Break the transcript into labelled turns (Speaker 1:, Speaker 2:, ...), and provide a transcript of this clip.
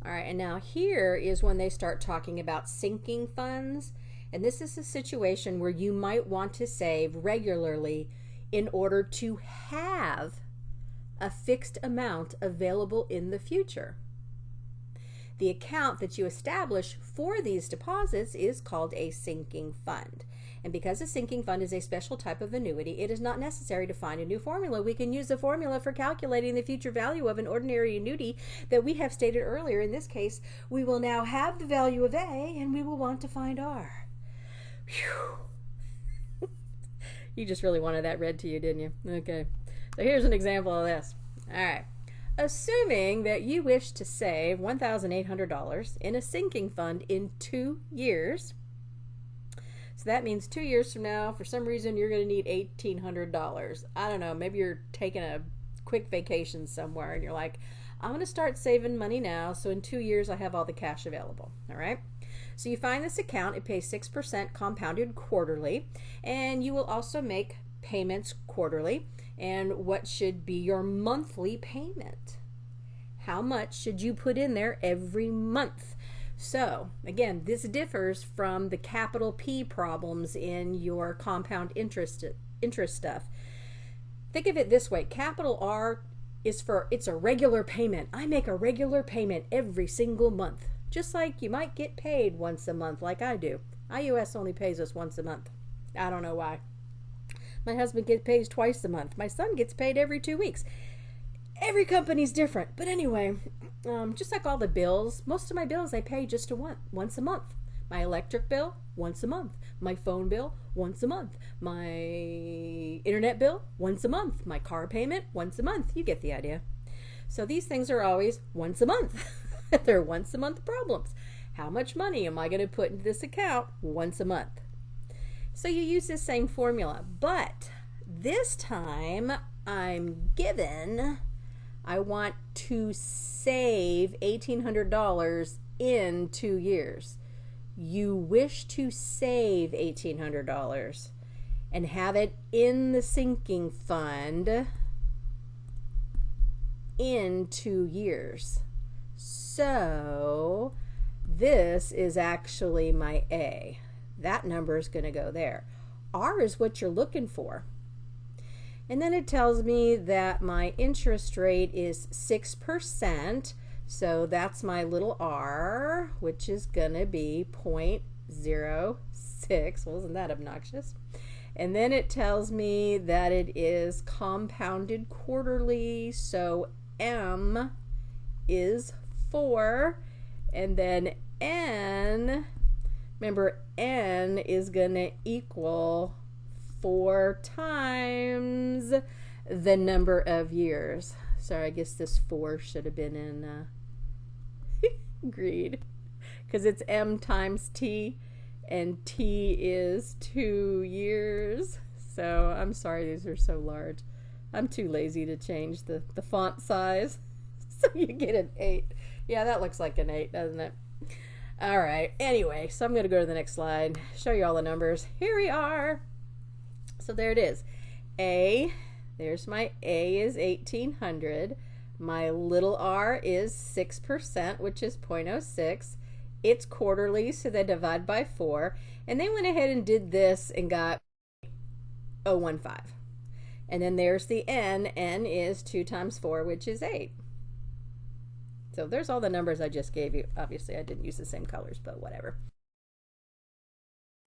Speaker 1: All right, and now here is when they start talking about sinking funds. And this is a situation where you might want to save regularly in order to have a fixed amount available in the future. The account that you establish for these deposits is called a sinking fund. And because a sinking fund is a special type of annuity, it is not necessary to find a new formula. We can use the formula for calculating the future value of an ordinary annuity that we have stated earlier. In this case, we will now have the value of A and we will want to find R. Whew. You just really wanted that read to you, didn't you? Okay. So here's an example of this. All right. Assuming that you wish to save $1,800 in a sinking fund in 2 years. So that means 2 years from now, for some reason, you're going to need $1,800. I don't know, maybe you're taking a quick vacation somewhere and you're like, I'm going to start saving money now, so in 2 years I have all the cash available. All right? So you find this account, it pays 6% compounded quarterly, and you will also make payments quarterly. And what should be your monthly payment? How much should you put in there every month? So again, this differs from the capital P problems in your compound interest stuff. Think of it this way. Capital R is it's a regular payment. I make a regular payment every single month, just like you might get paid once a month like I do. IUS only pays us once a month. I don't know why. My husband gets paid twice a month. My son gets paid every 2 weeks. Every company's different. But anyway, just like all the bills, most of my bills I pay just once a month. My electric bill, once a month. My phone bill, once a month. My internet bill, once a month. My car payment, once a month. You get the idea. So these things are always once a month. They're once a month problems. How much money am I going to put into this account once a month? So you use this same formula, but this time I'm given, I want to save $1,800 in 2 years. You wish to save $1,800 and have it in the sinking fund in 2 years. So this is actually my A. That number is going to go there. R is what you're looking for. And then it tells me that my interest rate is 6%. So that's my little R, which is going to be 0.06. Well, isn't that obnoxious? And then it tells me that it is compounded quarterly. So M is 4. And then N, remember, N is going to equal 4 times the number of years. Sorry, I guess this 4 should have been in greed, because it's M times T, and T is 2 years. So I'm sorry these are so large. I'm too lazy to change the font size. So you get an 8. Yeah, that looks like an 8, doesn't it? All right, anyway, so I'm going to go to the next slide, show you all the numbers. Here we are. So there it is. A, there's my A is 1,800. My little r is 6%, which is 0.06. It's quarterly, so they divide by 4. And they went ahead and did this and got 0.015. And then there's the N. N is 2 times 4, which is 8. So there's all the numbers I just gave you. Obviously, I didn't use the same colors, but whatever.